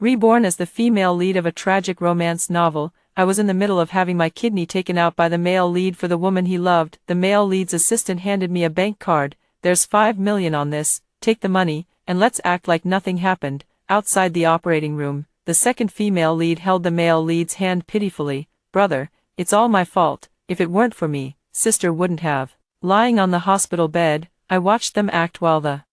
Reborn as the female lead of a tragic romance novel, I was in the middle of having my kidney taken out by the male lead for the woman he loved. The male lead's assistant handed me a bank card. "There's 5 million on this, take the money, and let's act like nothing happened." Outside the operating room, the second female lead held the male lead's hand pitifully. "Brother, it's all my fault. If it weren't for me, sister wouldn't have." Lying on the hospital bed, I watched them act while the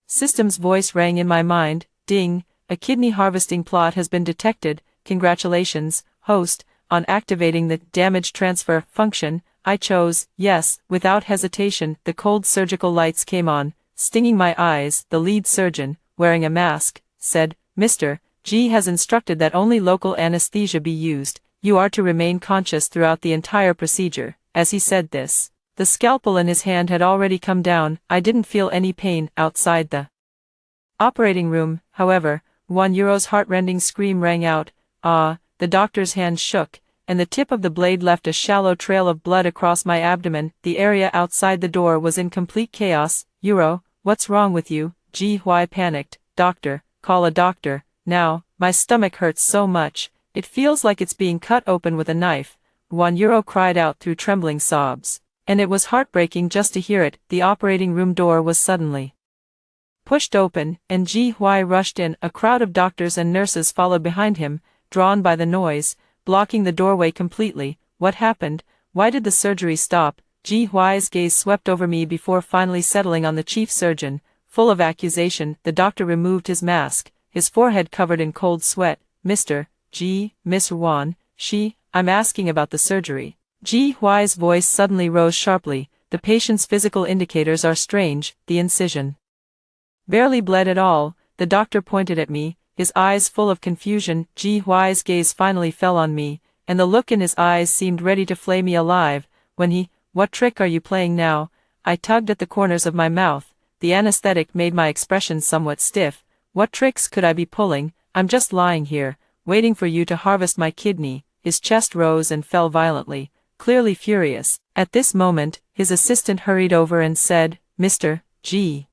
system's voice rang in my mind. "Ding, a kidney harvesting plot has been detected. Congratulations, host, on activating the damage transfer function." I chose yes, without hesitation. The cold surgical lights came on, stinging my eyes. The lead surgeon, wearing a mask, said, "Mr. G has instructed that only local anesthesia be used. You are to remain conscious throughout the entire procedure." As he said this, the scalpel in his hand had already come down. I didn't feel any pain. Outside the operating room, however, €1's heartrending scream rang out. "Ah!" The doctor's hand shook, and the tip of the blade left a shallow trail of blood across my abdomen. The area outside the door was in complete chaos. "Euro, what's wrong with you?" G.Y panicked. "Doctor, call a doctor, now, my stomach hurts so much, it feels like it's being cut open with a knife." €1 cried out through trembling sobs, and it was heartbreaking just to hear it. The operating room door was suddenly pushed open, and G.Y rushed in. A crowd of doctors and nurses followed behind him, drawn by the noise, blocking the doorway completely. "What happened? Why did the surgery stop?" G.Y.'s gaze swept over me before finally settling on the chief surgeon. Full of accusation, the doctor removed his mask, his forehead covered in cold sweat. "Mr. G, Miss Ruan, I'm asking about the surgery." G.Y.'s voice suddenly rose sharply. "The patient's physical indicators are strange. The incision barely bled at all." The doctor pointed at me, his eyes full of confusion. G.Y.'s gaze finally fell on me, and the look in his eyes seemed ready to flay me alive. "What trick are you playing now?" I tugged at the corners of my mouth. The anesthetic made my expression somewhat stiff. "What tricks could I be pulling? I'm just lying here, waiting for you to harvest my kidney." His chest rose and fell violently, clearly furious. At this moment, his assistant hurried over and said, "Mr. G.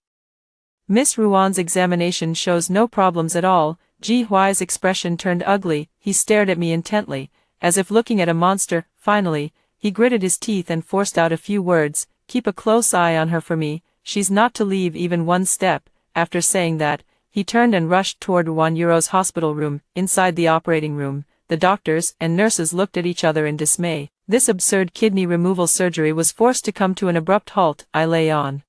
Miss Ruan's examination shows no problems at all." G.Y.'s expression turned ugly. He stared at me intently, as if looking at a monster. Finally, he gritted his teeth and forced out a few words. "Keep a close eye on her for me. She's not to leave even one step." After saying that, he turned and rushed toward €1's hospital room. Inside the operating room, the doctors and nurses looked at each other in dismay. This absurd kidney removal surgery was forced to come to an abrupt halt. I lay on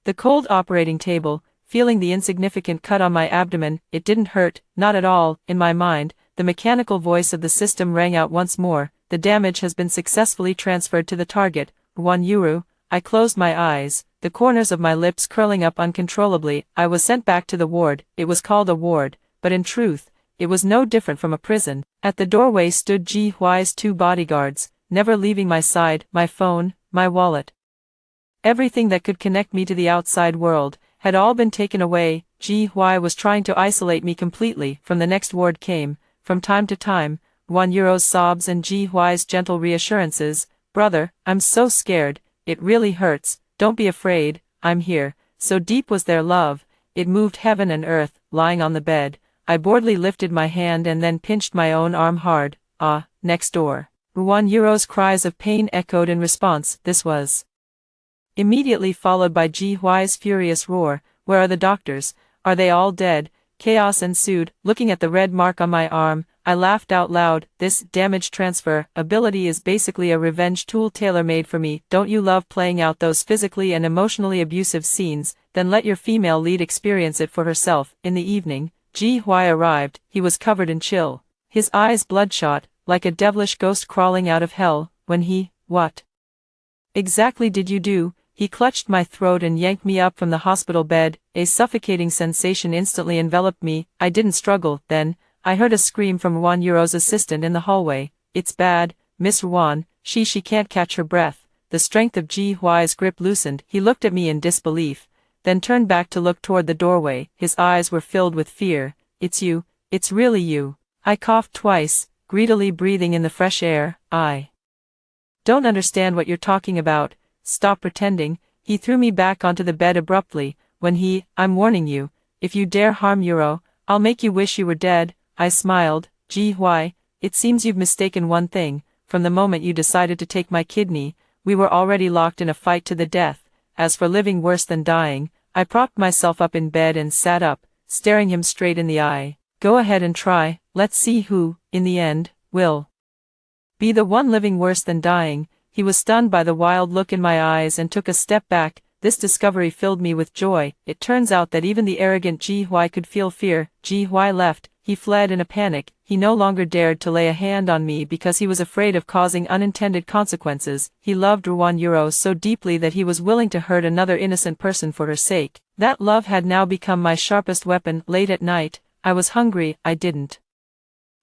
the cold operating table, feeling the insignificant cut on my abdomen. It didn't hurt, not at all. In my mind, the mechanical voice of the system rang out once more. "The damage has been successfully transferred to the target." €1. I closed my eyes, the corners of my lips curling up uncontrollably. I was sent back to the ward. It was called a ward, but in truth, it was no different from a prison. At the doorway stood G.Y.'s 2 bodyguards, never leaving my side. My phone, my wallet, everything that could connect me to the outside world, had all been taken away. G.Y. was trying to isolate me completely. From the next ward came, from time to time, €1's sobs and G.Y.'s gentle reassurances. "Brother, I'm so scared, it really hurts. Don't be afraid, I'm here." So deep was their love, it moved heaven and earth. Lying on the bed, I boredly lifted my hand and then pinched my own arm hard. "Ah!" Next door, €1's cries of pain echoed in response. This was immediately followed by G.Y.'s furious roar. "Where are the doctors? Are they all dead?" Chaos ensued. Looking at the red mark on my arm, I laughed out loud. "This damage transfer ability is basically a revenge tool tailor-made for me. Don't you love playing out those physically and emotionally abusive scenes? Then let your female lead experience it for herself." In the evening, G.Y. arrived. He was covered in chill, his eyes bloodshot, like a devilish ghost crawling out of hell. "What exactly did you do?" He clutched my throat and yanked me up from the hospital bed. A suffocating sensation instantly enveloped me. I didn't struggle. Then, I heard a scream from €1's assistant in the hallway. "It's bad, Miss Ruan, she can't catch her breath." The strength of G.Y.'s grip loosened. He looked at me in disbelief, then turned back to look toward the doorway. His eyes were filled with fear. "It's you, it's really you." I coughed twice, greedily breathing in the fresh air. "I don't understand what you're talking about. Stop pretending." He threw me back onto the bed abruptly. "I'm warning you, if you dare harm Euro, I'll make you wish you were dead, I smiled. Gee why, it seems you've mistaken one thing. From the moment you decided to take my kidney, we were already locked in a fight to the death. As for living worse than dying, I propped myself up in bed and sat up, staring him straight in the eye. Go ahead and try, let's see who, in the end, will be the one living worse than dying. He was stunned by the wild look in my eyes and took a step back. This discovery filled me with joy. It turns out that even the arrogant Ji Hui could feel fear. Ji Hui left. He fled in a panic. He no longer dared to lay a hand on me because he was afraid of causing unintended consequences. He loved Ruan Euro so deeply that he was willing to hurt another innocent person for her sake. That love had now become my sharpest weapon. Late at night, I was hungry. I didn't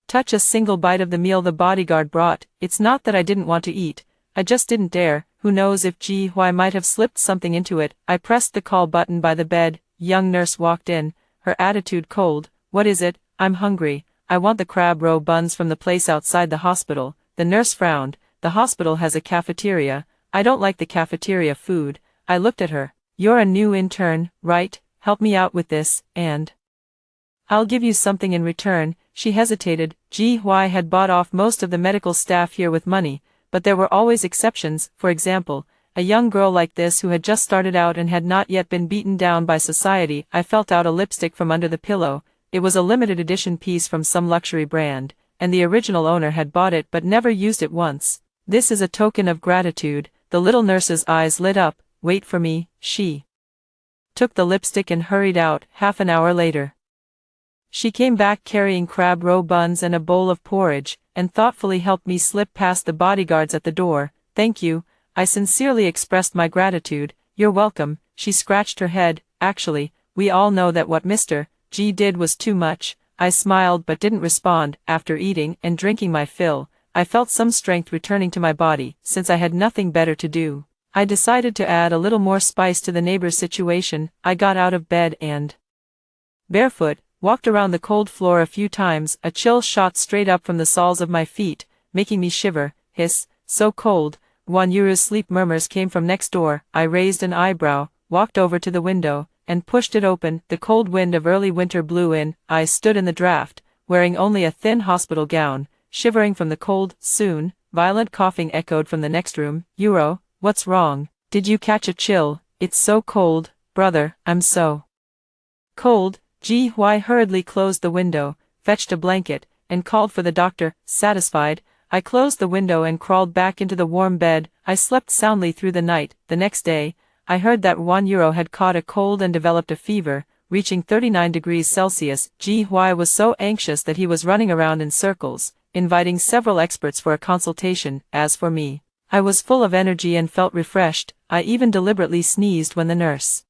touch a single bite of the meal the bodyguard brought. It's not that I didn't want to eat. I just didn't dare. Who knows if Ji Hui might have slipped something into it. I pressed the call button by the bed. Young nurse walked in, her attitude cold. What is it? I'm hungry. I want the crab roe buns from the place outside the hospital. The nurse frowned. The hospital has a cafeteria. I don't like the cafeteria food. I looked at her. You're a new intern, right? Help me out with this, and I'll give you something in return. She hesitated. Ji Hui had bought off most of the medical staff here with money, but there were always exceptions. For example, a young girl like this who had just started out and had not yet been beaten down by society. I felt out a lipstick from under the pillow. It was a limited edition piece from some luxury brand, and the original owner had bought it but never used it once. This is a token of gratitude. The little nurse's eyes lit up. Wait for me. She took the lipstick and hurried out. Half an hour later, she came back carrying crab roe buns and a bowl of porridge, and thoughtfully helped me slip past the bodyguards at the door. Thank you. I sincerely expressed my gratitude. You're welcome. She scratched her head. Actually, we all know that what Mr. G did was too much. I smiled but didn't respond. After eating and drinking my fill, I felt some strength returning to my body. Since I had nothing better to do, I decided to add a little more spice to the neighbor's situation. I got out of bed and, barefoot, walked around the cold floor a few times. A chill shot straight up from the soles of my feet, making me shiver. Hiss, so cold. Wan Yuru's sleep murmurs came from next door. I raised an eyebrow, walked over to the window, and pushed it open. The cold wind of early winter blew in. I stood in the draft, wearing only a thin hospital gown, shivering from the cold. Soon, violent coughing echoed from the next room. Euro, what's wrong? Did you catch a chill? It's so cold, brother. I'm so cold. Ji Hui hurriedly closed the window, fetched a blanket, and called for the doctor. Satisfied, I closed the window and crawled back into the warm bed. I slept soundly through the night. The next day, I heard that Wan Euro had caught a cold and developed a fever, reaching 39 degrees Celsius. Ji Hui was so anxious that he was running around in circles, inviting several experts for a consultation. As for me, I was full of energy and felt refreshed. I even deliberately sneezed when the nurse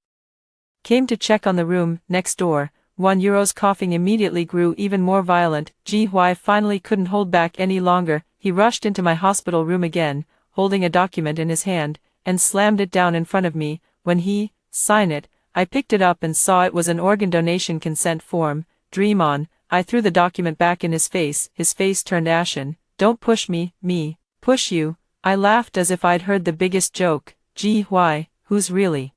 came to check on the room next door. Wan Euro's coughing immediately grew even more violent. Ji Hui finally couldn't hold back any longer. He rushed into my hospital room again, holding a document in his hand, and slammed it down in front of me. When he signed it, I picked it up and saw it was an organ donation consent form. Dream on. I threw the document back in his face. His face turned ashen. Don't push me. Me push you? I laughed as if I'd heard the biggest joke. Ji Hui, who's really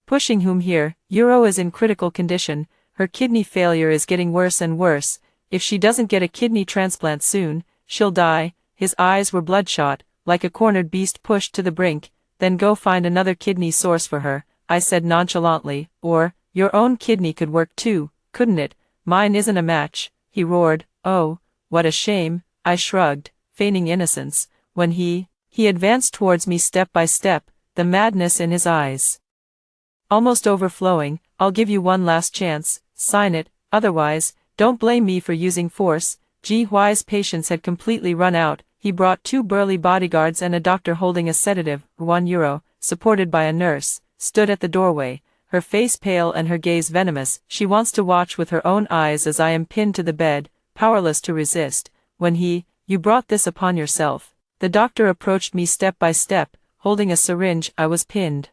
pushing whom here? Euro is in critical condition. Her kidney failure is getting worse and worse. If she doesn't get a kidney transplant soon, she'll die. His eyes were bloodshot, like a cornered beast pushed to the brink. Then go find another kidney source for her, I said nonchalantly. Or, your own kidney could work too, couldn't it? Mine isn't a match, he roared. Oh, what a shame. I shrugged, feigning innocence. When he advanced towards me step by step, the madness in his eyes almost overflowing. I'll give you one last chance. Sign it, otherwise, don't blame me for using force. Ji Hui's patience had completely run out. He brought 2 burly bodyguards and a doctor holding a sedative. Wan Euro, supported by a nurse, stood at the doorway, her face pale and her gaze venomous. She wants to watch with her own eyes as I am pinned to the bed, powerless to resist. When you brought this upon yourself. The doctor approached me step by step, holding a syringe. I was pinned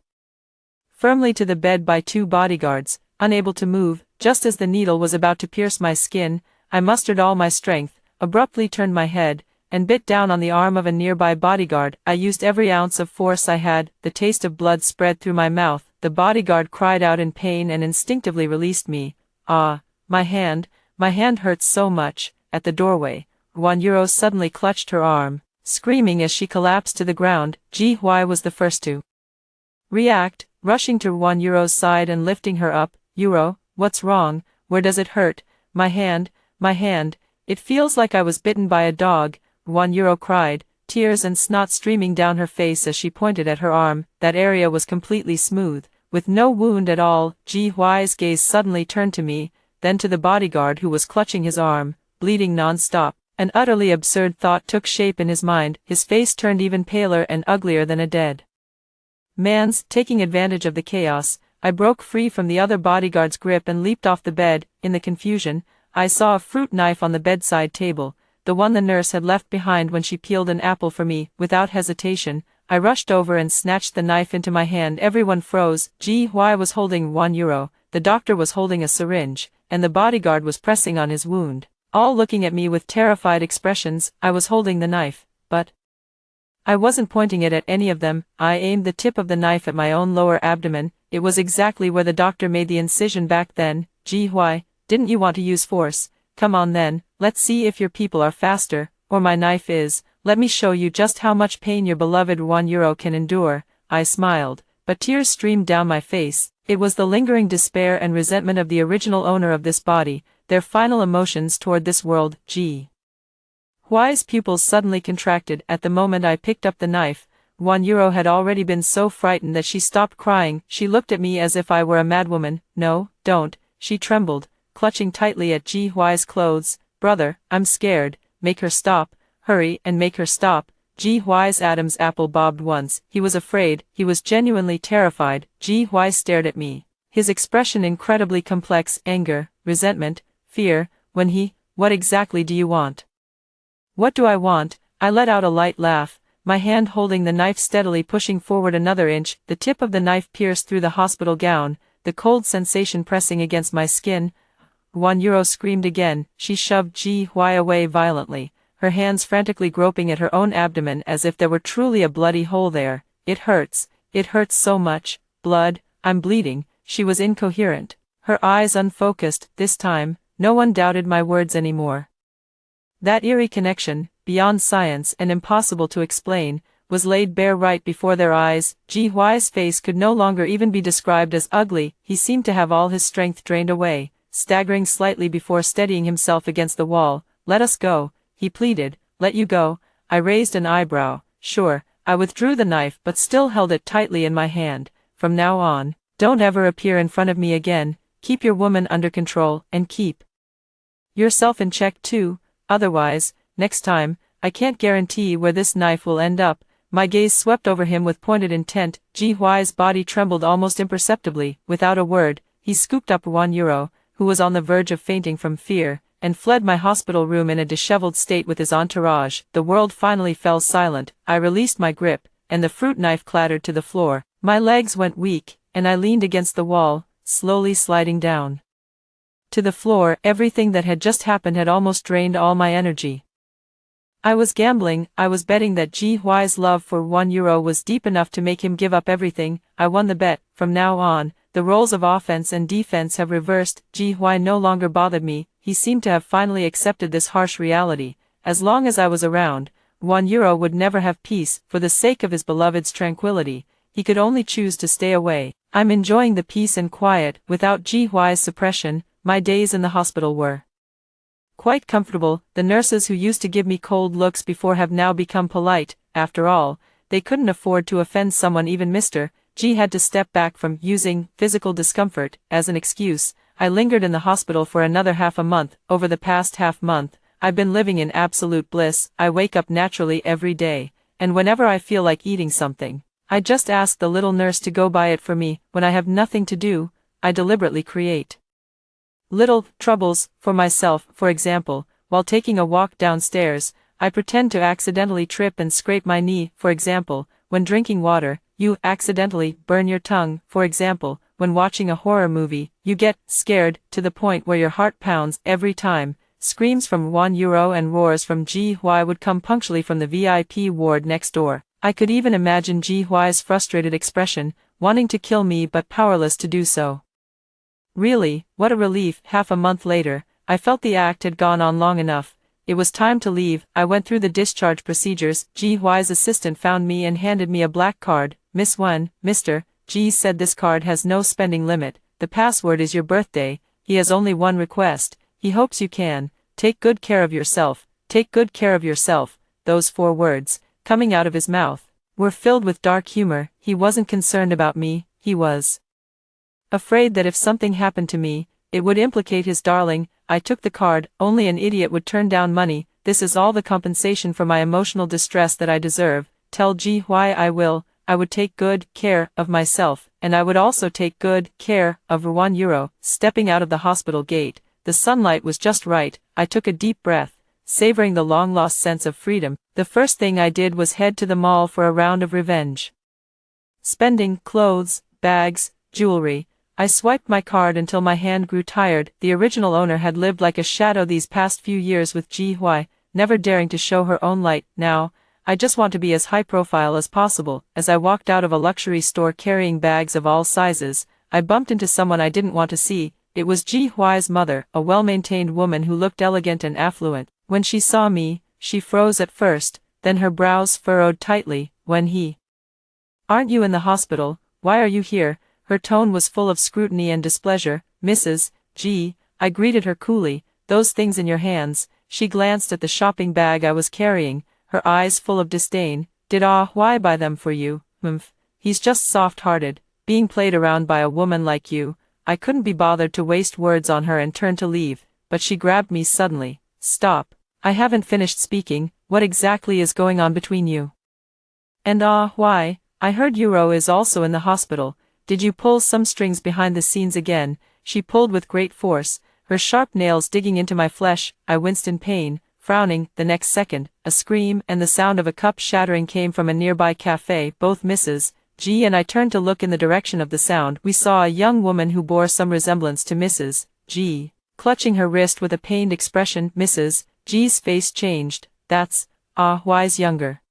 firmly to the bed by 2 bodyguards, unable to move. Just as the needle was about to pierce my skin, I mustered all my strength, abruptly turned my head, and bit down on the arm of a nearby bodyguard. I used every ounce of force I had. The taste of blood spread through my mouth. The bodyguard cried out in pain and instinctively released me. Ah, my hand hurts so much." At the doorway, €1 suddenly clutched her arm, screaming as she collapsed to the ground. Ji-hwi was the first to react, rushing to €1's side and lifting her up. "Euro, what's wrong? Where does it hurt?" My hand, it feels like I was bitten by a dog," €1 cried, tears and snot streaming down her face as she pointed at her arm. That area was completely smooth, with no wound at all. Ji-hwi's gaze suddenly turned to me, then to the bodyguard who was clutching his arm, bleeding non-stop. An utterly absurd thought took shape in his mind. His face turned even paler and uglier than a dead man's. Taking advantage of the chaos, I broke free from the other bodyguard's grip and leaped off the bed. In the confusion, I saw a fruit knife on the bedside table, the one the nurse had left behind when she peeled an apple for me. Without hesitation, I rushed over and snatched the knife into my hand. Everyone froze. Ji-hwi was holding €1, the doctor was holding a syringe, and the bodyguard was pressing on his wound, all looking at me with terrified expressions. I was holding the knife, but I wasn't pointing it at any of them. I aimed the tip of the knife at my own lower abdomen. It was exactly where the doctor made the incision back then. "Ji-hwi, didn't you want to use force? Come on then, let's see if your people are faster, or my knife is. Let me show you just how much pain your beloved €1 can endure." I smiled, but tears streamed down my face. It was the lingering despair and resentment of the original owner of this body, their final emotions toward this world. Ji-hwi's pupils suddenly contracted. At the moment I picked up the knife, €1 had already been so frightened that she stopped crying. She looked at me as if I were a madwoman. "No, don't," she trembled, clutching tightly at Ji-hwi's clothes. "Brother, I'm scared. Make her stop. Hurry and make her stop." Ji-hwi's Adam's apple bobbed once. He was afraid, he was genuinely terrified. Ji-hwi stared at me, his expression incredibly complex: anger, resentment, fear. What exactly do you want?" "What do I want?" I let out a light laugh, my hand holding the knife steadily, pushing forward another inch. The tip of the knife pierced through the hospital gown, the cold sensation pressing against my skin. €1 screamed again. She shoved Ji-hwi away violently, her hands frantically groping at her own abdomen as if there were truly a bloody hole there. It hurts so much. Blood, I'm bleeding." She was incoherent, her eyes unfocused. This time, no one doubted my words anymore. That eerie connection, beyond science and impossible to explain, was laid bare right before their eyes. Ji-hwi's face could no longer even be described as ugly. He seemed to have all his strength drained away, staggering slightly before steadying himself against the wall. "Let us go," he pleaded. "Let you go?" I raised an eyebrow. "Sure." I withdrew the knife but still held it tightly in my hand. "From now on, don't ever appear in front of me again. Keep your woman under control, and keep yourself in check too. Otherwise, next time, I can't guarantee where this knife will end up." My gaze swept over him with pointed intent. Ji-hwi's body trembled almost imperceptibly. Without a word, he scooped up €1, who was on the verge of fainting from fear, and fled my hospital room in a disheveled state with his entourage. The world finally fell silent. I released my grip, and the fruit knife clattered to the floor. My legs went weak, and I leaned against the wall, slowly sliding down to the floor. Everything that had just happened had almost drained all my energy. I was gambling. I was betting that Ji-hwi's love for €1 was deep enough to make him give up everything. I won the bet. From now on, the roles of offense and defense have reversed. Ji-hwi no longer bothered me. He seemed to have finally accepted this harsh reality. As long as I was around, €1 would never have peace. For the sake of his beloved's tranquility, he could only choose to stay away. I'm enjoying the peace and quiet. Without Ji-hwi's suppression, my days in the hospital were quite comfortable. The nurses who used to give me cold looks before have now become polite. After all, they couldn't afford to offend someone. Even Mr. G had to step back from using physical discomfort as an excuse. I lingered in the hospital for another half a month. Over the past half month, I've been living in absolute bliss. I wake up naturally every day, and whenever I feel like eating something, I just ask the little nurse to go buy it for me. When I have nothing to do, I deliberately create little troubles for myself. For example, while taking a walk downstairs, I pretend to accidentally trip and scrape my knee. For example, when drinking water, you accidentally burn your tongue. For example, when watching a horror movie, you get scared to the point where your heart pounds every time. Screams from €1 and roars from Ji-hwi would come punctually from the VIP ward next door. I could even imagine Ji-hwi's frustrated expression, wanting to kill me but powerless to do so. Really, what a relief. Half a month later, I felt the act had gone on long enough. It was time to leave. I went through the discharge procedures. G. Y's assistant found me and handed me a black card. Miss Wen, Mr. G said this card has no spending limit. The password is your birthday. He has only one request. He hopes you can. Take good care of yourself. Take good care of yourself. Those 4 words, coming out of his mouth, were filled with dark humor. He wasn't concerned about me. He was afraid that if something happened to me, it would implicate his darling. I took the card. Only an idiot would turn down money. This is all the compensation for my emotional distress that I deserve. Tell G Y I will. I would take good care of myself, and I would also take good care of €1. Stepping out of the hospital gate, the sunlight was just right. I took a deep breath, savoring the long-lost sense of freedom. The first thing I did was head to the mall for a round of revenge spending: clothes, bags, jewelry. I swiped my card until my hand grew tired. The original owner had lived like a shadow these past few years with Ji Hui, never daring to show her own light. Now, I just want to be as high profile as possible. As I walked out of a luxury store carrying bags of all sizes, I bumped into someone I didn't want to see. It was Ji Hui's mother, a well-maintained woman who looked elegant and affluent. When she saw me, she froze at first, then her brows furrowed tightly. Aren't you in the hospital? Why are you here? Her tone was full of scrutiny and displeasure. Mrs. G. I greeted her coolly. Those things in your hands. She glanced at the shopping bag I was carrying, her eyes full of disdain. Did Hui buy them for you? He's just soft-hearted, being played around by a woman like you. I couldn't be bothered to waste words on her and turned to leave, but she grabbed me suddenly. Stop. I haven't finished speaking. What exactly is going on between you and Hui? I heard Euro is also in the hospital. Did you pull some strings behind the scenes again? She pulled with great force, her sharp nails digging into my flesh. I winced in pain, frowning. The next second, a scream and the sound of a cup shattering came from a nearby cafe. Both Mrs. G and I turned to look in the direction of the sound. We saw a young woman who bore some resemblance to Mrs. G, clutching her wrist with a pained expression. Mrs. G's face changed. That's Hui's younger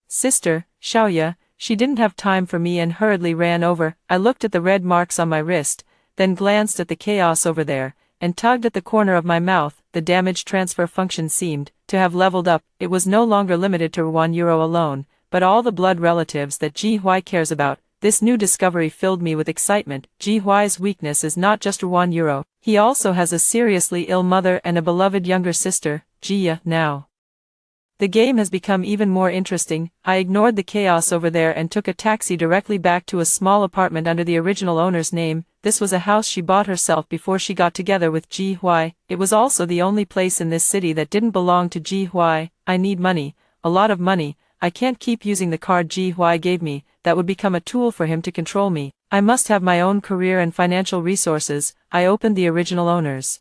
sister, Xiaoya. She didn't have time for me and hurriedly ran over. I looked at the red marks on my wrist, then glanced at the chaos over there, and tugged at the corner of my mouth. The damage transfer function seemed to have leveled up. It was no longer limited to €1 alone, but all the blood relatives that Ji Hui cares about. This new discovery filled me with excitement. Ji Hui's weakness is not just €1. He also has a seriously ill mother and a beloved younger sister, Jia. Now the game has become even more interesting. I ignored the chaos over there and took a taxi directly back to a small apartment under the original owner's name. This was a house she bought herself before she got together with Ji Hui. It was also the only place in this city that didn't belong to Ji Hui. I need money, a lot of money. I can't keep using the card Ji Hui gave me. That would become a tool for him to control me. I must have my own career and financial resources. I opened the original owner's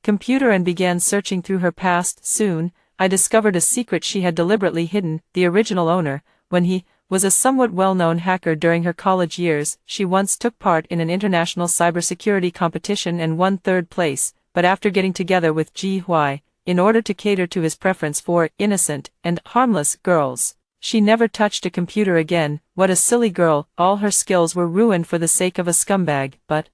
computer and began searching through her past. Soon, I discovered a secret she had deliberately hidden. The original owner, when he was a somewhat well-known hacker during her college years, she once took part in an international cybersecurity competition and won 3rd place, but after getting together with Ji Hui, in order to cater to his preference for innocent and harmless girls, she never touched a computer again. What a silly girl. All her skills were ruined for the sake of a scumbag. But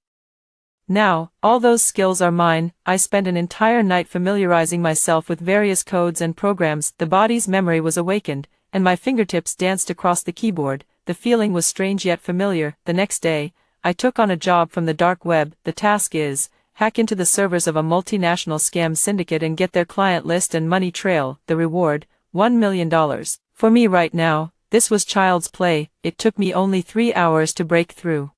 now, all those skills are mine. I spent an entire night familiarizing myself with various codes and programs. The body's memory was awakened, and my fingertips danced across the keyboard. The feeling was strange yet familiar. The next day, I took on a job from the dark web. The task is, hack into the servers of a multinational scam syndicate and get their client list and money trail. The reward, $1 million. For me right now, this was child's play. It took me only 3 hours to break through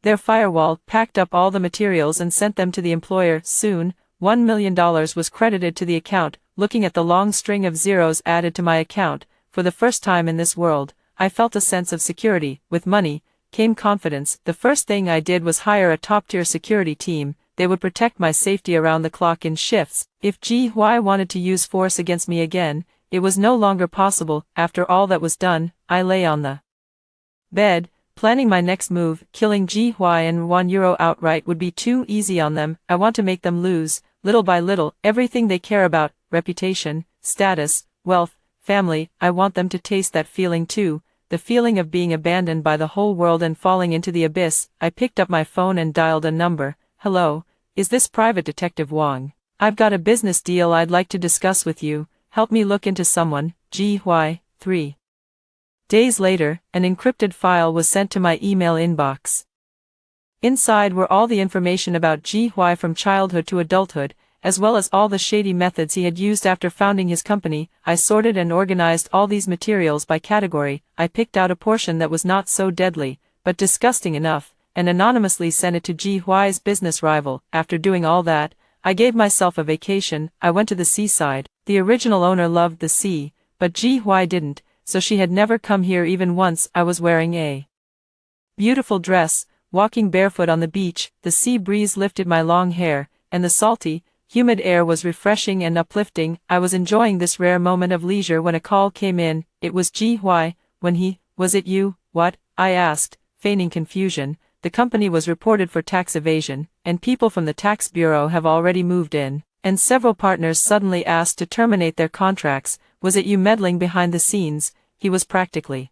their firewall, packed up all the materials and sent them to the employer. Soon, $1 million was credited to the account. Looking at the long string of zeros added to my account, for the first time in this world, I felt a sense of security. With money came confidence. The first thing I did was hire a top-tier security team. They would protect my safety around the clock in shifts. If Ji Hui wanted to use force against me again, it was no longer possible. After all that was done, I lay on the bed, planning my next move. Killing Ji Hui and €1 outright would be too easy on them. I want to make them lose, little by little, everything they care about: reputation, status, wealth, family. I want them to taste that feeling too. the feeling of being abandoned by the whole world and falling into the abyss. I picked up my phone and dialed a number. Hello, is this Private Detective Wang? I've got a business deal I'd like to discuss with you. Help me look into someone. GY, 3 days later, an encrypted file was sent to my email inbox. Inside were all the information about GY from childhood to adulthood, as well as all the shady methods he had used after founding his company. I sorted and organized all these materials by category. I picked out a portion that was not so deadly, but disgusting enough, and anonymously sent it to GY's business rival. After doing all that, I gave myself a vacation. I went to the seaside. The original owner loved the sea, but GY didn't, so she had never come here even once. I was wearing a beautiful dress, walking barefoot on the beach. The sea breeze lifted my long hair, and the salty, humid air was refreshing and uplifting. I was enjoying this rare moment of leisure when a call came in. It was GY. Was it you? What? I asked, feigning confusion. The company was reported for tax evasion, and people from the tax bureau have already moved in, and several partners suddenly asked to terminate their contracts. Was it you meddling behind the scenes? He was practically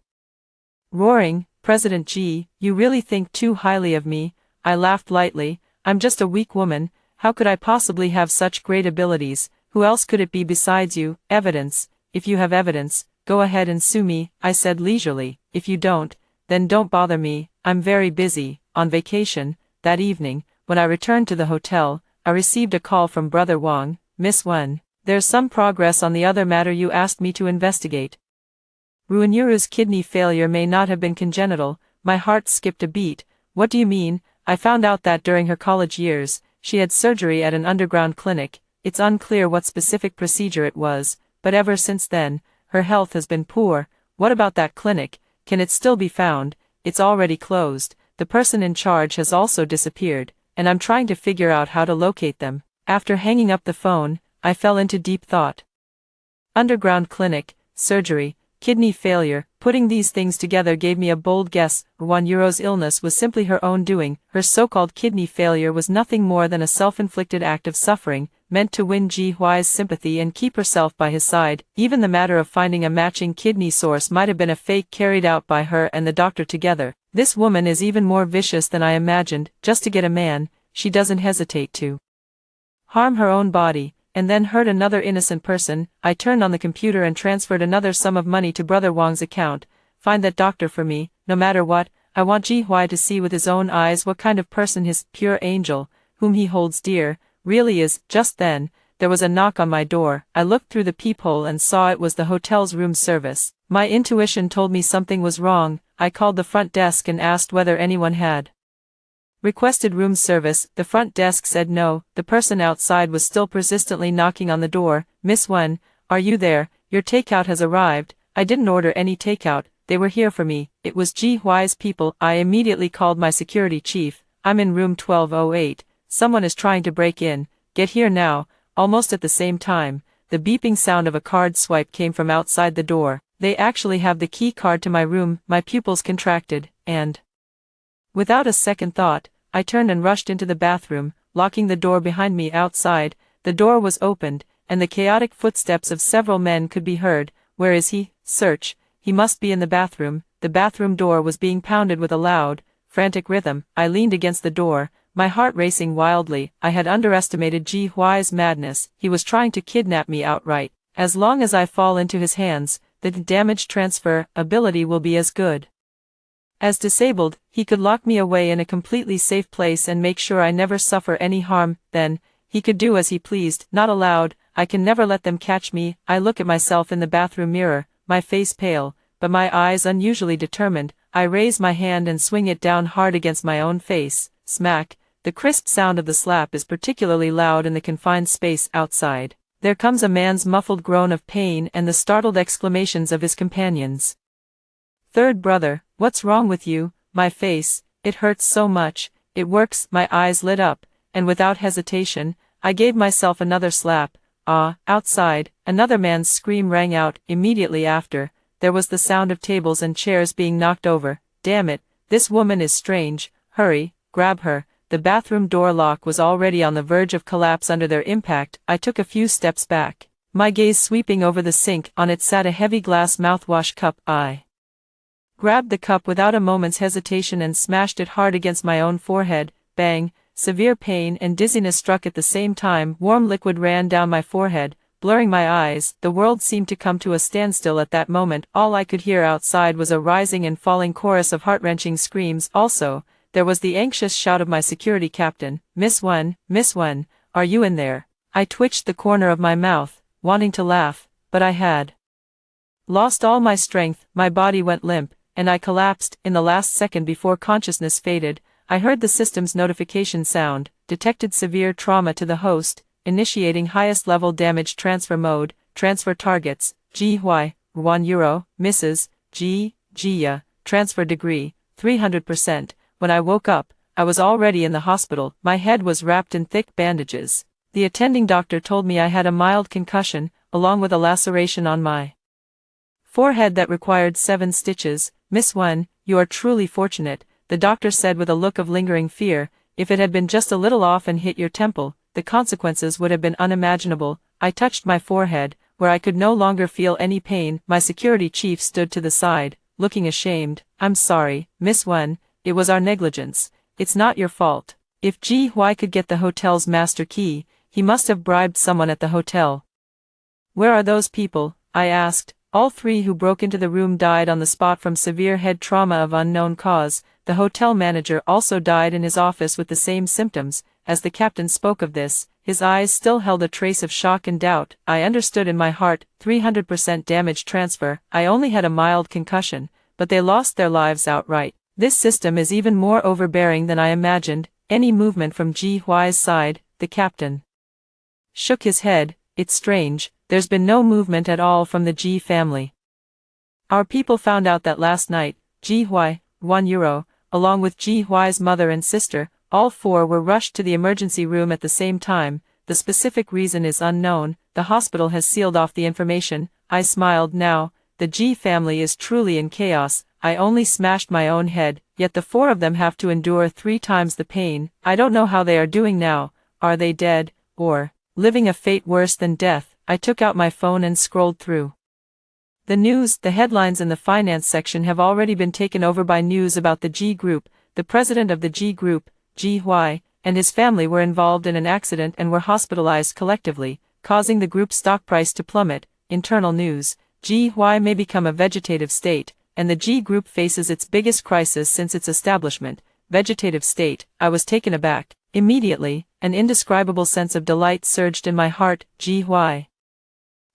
roaring. President G, you really think too highly of me. I laughed lightly. I'm just a weak woman. How could I possibly have such great abilities? Who else could it be besides you? Evidence. If you have evidence, go ahead and sue me, I said leisurely. If you don't, then don't bother me. I'm very busy, on vacation. That evening, when I returned to the hotel, I received a call from Brother Wang. Miss Wen, there's some progress on the other matter you asked me to investigate. Ruinuru's kidney failure may not have been congenital. My heart skipped a beat. What do you mean? I found out that during her college years, she had surgery at an underground clinic. It's unclear what specific procedure it was, but ever since then, her health has been poor. What about that clinic? Can it still be found? It's already closed. The person in charge has also disappeared, and I'm trying to figure out how to locate them. After hanging up the phone, I fell into deep thought. Underground clinic, surgery, kidney failure. Putting these things together gave me a bold guess. Ruinuru's illness was simply her own doing. Her so-called kidney failure was nothing more than a self-inflicted act of suffering, meant to win GY's sympathy and keep herself by his side. Even the matter of finding a matching kidney source might have been a fake carried out by her and the doctor together. This woman is even more vicious than I imagined. Just to get a man, she doesn't hesitate to harm her own body, and then hurt another innocent person. I turned on the computer and transferred another sum of money to Brother Wang's account. Find that doctor for me, no matter what. I want GY to see with his own eyes what kind of person his pure angel, whom he holds dear, really is. Just then, there was a knock on my door. I looked through the peephole and saw it was the hotel's room service. My intuition told me something was wrong. I called the front desk and asked whether anyone had requested room service. The front desk said no. The person outside was still persistently knocking on the door. Miss Wen, are you there? Your takeout has arrived. I didn't order any takeout. They were here for me. It was GY's people. I immediately called my security chief. I'm in room 1208. Someone is trying to break in. Get here now. Almost at the same time, the beeping sound of a card swipe came from outside the door. They actually have the key card to my room. My pupils contracted, and without a second thought, I turned and rushed into the bathroom, locking the door behind me. Outside, the door was opened, and the chaotic footsteps of several men could be heard. Where is he? Search. He must be in the bathroom. The bathroom door was being pounded with a loud, frantic rhythm. I leaned against the door, my heart racing wildly. I had underestimated GY's madness. He was trying to kidnap me outright. As long as I fall into his hands, the damage transfer ability will be as good as disabled. He could lock me away in a completely safe place and make sure I never suffer any harm. Then, he could do as he pleased. Not allowed. I can never let them catch me. I look at myself in the bathroom mirror, my face pale, but my eyes unusually determined. I raise my hand and swing it down hard against my own face. Smack. The crisp sound of the slap is particularly loud in the confined space outside. There comes a man's muffled groan of pain and the startled exclamations of his companions. Third brother, what's wrong with you? My face, it hurts so much. It works. My eyes lit up, and without hesitation, I gave myself another slap. Outside, another man's scream rang out. Immediately after, there was the sound of tables and chairs being knocked over. Damn it, this woman is strange. Hurry, grab her. The bathroom door lock was already on the verge of collapse under their impact. I took a few steps back, my gaze sweeping over the sink. On it sat a heavy glass mouthwash cup. I grabbed the cup without a moment's hesitation and smashed it hard against my own forehead. Bang! Severe pain and dizziness struck at the same time. Warm liquid ran down my forehead, blurring my eyes. The world seemed to come to a standstill at that moment. All I could hear outside was a rising and falling chorus of heart-wrenching screams. Also, there was the anxious shout of my security captain, Miss Wen, are you in there?" I twitched the corner of my mouth, wanting to laugh, but I had lost all my strength. My body went limp, and I collapsed. In the last second before consciousness faded, I heard the system's notification sound, detected severe trauma to the host, initiating highest level damage transfer mode, transfer targets, GY, €1, Mrs. G, Gia, transfer degree, 300%. When I woke up, I was already in the hospital. My head was wrapped in thick bandages. The attending doctor told me I had a mild concussion, along with a laceration on my forehead that required 7 stitches. "Miss Wen, you are truly fortunate," the doctor said with a look of lingering fear. "If it had been just a little off and hit your temple, the consequences would have been unimaginable." I touched my forehead, where I could no longer feel any pain. My security chief stood to the side, looking ashamed. "I'm sorry, Miss Wen, it was our negligence. It's not your fault." If GY could get the hotel's master key, he must have bribed someone at the hotel. "Where are those people?" I asked. "All 3 who broke into the room died on the spot from severe head trauma of unknown cause. The hotel manager also died in his office with the same symptoms." As the captain spoke of this, his eyes still held a trace of shock and doubt. I understood in my heart, 300% damage transfer. I only had a mild concussion, but they lost their lives outright. This system is even more overbearing than I imagined. Any movement from GY's side? The captain shook his head. "It's strange, there's been no movement at all from the G family. Our people found out that last night. GY, €1, along with GY's mother and sister, all 4 were rushed to the emergency room at the same time. The specific reason is unknown. The hospital has sealed off the information." I smiled. Now, the G family is truly in chaos. I only smashed my own head, yet the 4 of them have to endure 3 times the pain. I don't know how they are doing now. Are they dead, or living a fate worse than death? I took out my phone and scrolled through the news. The headlines in the finance section have already been taken over by news about the G Group. The president of the G Group, GY, and his family were involved in an accident and were hospitalized collectively, causing the group's stock price to plummet. Internal news: GY may become a vegetative state, and the G Group faces its biggest crisis since its establishment. Vegetative state. I was taken aback. Immediately, an indescribable sense of delight surged in my heart. GY,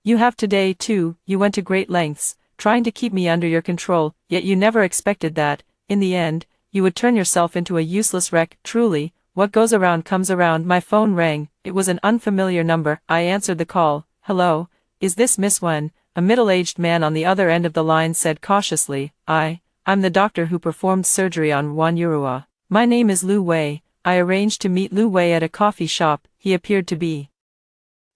you have today too. You went to great lengths, trying to keep me under your control, yet you never expected that, in the end, you would turn yourself into a useless wreck. Truly, what goes around comes around. My phone rang. It was an unfamiliar number. I answered the call. "Hello, is this Miss Wen?" A middle-aged man on the other end of the line said cautiously. I'm the doctor who performed surgery on €1. My name is Lu Wei." I arranged to meet Lu Wei at a coffee shop. He appeared to be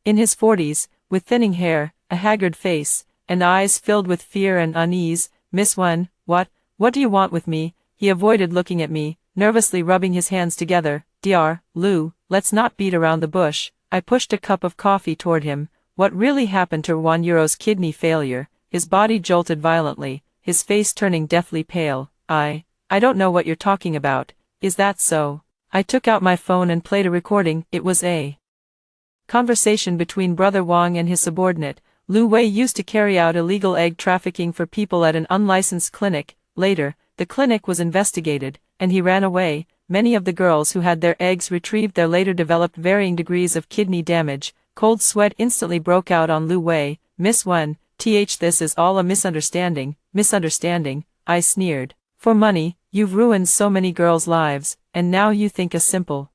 in his 40s, with thinning hair, a haggard face, and eyes filled with fear and unease. "Miss Wen, what do you want with me?" He avoided looking at me, nervously rubbing his hands together. "Dr. Lu, let's not beat around the bush." I pushed a cup of coffee toward him. "What really happened to €1's kidney failure?" His body jolted violently, his face turning deathly pale. I don't know what you're talking about. Is that so?" I took out my phone and played a recording. It was a conversation between Brother Wang and his subordinate. Lu Wei used to carry out illegal egg trafficking for people at an unlicensed clinic. Later, the clinic was investigated, and he ran away. Many of the girls who had their eggs retrieved there later developed varying degrees of kidney damage. Cold sweat instantly broke out on Lu Wei. "Miss Wen, this is all a misunderstanding." "Misunderstanding?" I sneered. "For money, you've ruined so many girls' lives, and now you think a simple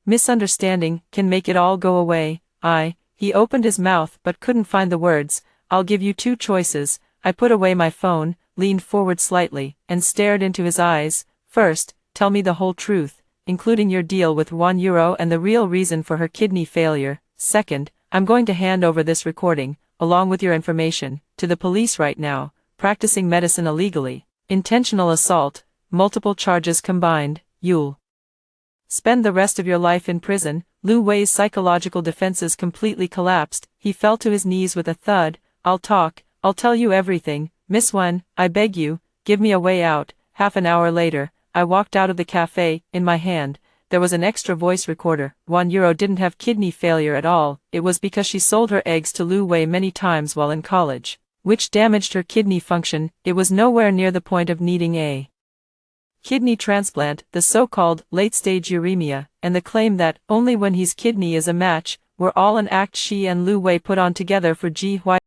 misunderstanding can make it all go away." He opened his mouth but couldn't find the words. "I'll give you 2 choices." I put away my phone, leaned forward slightly, and stared into his eyes. "First, tell me the whole truth, including your deal with €1 and the real reason for her kidney failure. Second, I'm going to hand over this recording, along with your information, to the police right now. Practicing medicine illegally, intentional assault, multiple charges combined. You'll spend the rest of your life in prison." Lu Wei's psychological defenses completely collapsed. He fell to his knees with a thud. I'll tell you everything. Miss Wen, I beg you, give me a way out. Half an hour later, I walked out of the cafe. In my hand, there was an extra voice recorder. €1 didn't have kidney failure at all. It was because she sold her eggs to Lu Wei many times while in college, which damaged her kidney function. It was nowhere near the point of needing a kidney transplant. The so-called late-stage uremia, and the claim that only when his kidney is a match, were all an act she and Lu Wei put on together for Ji Hui.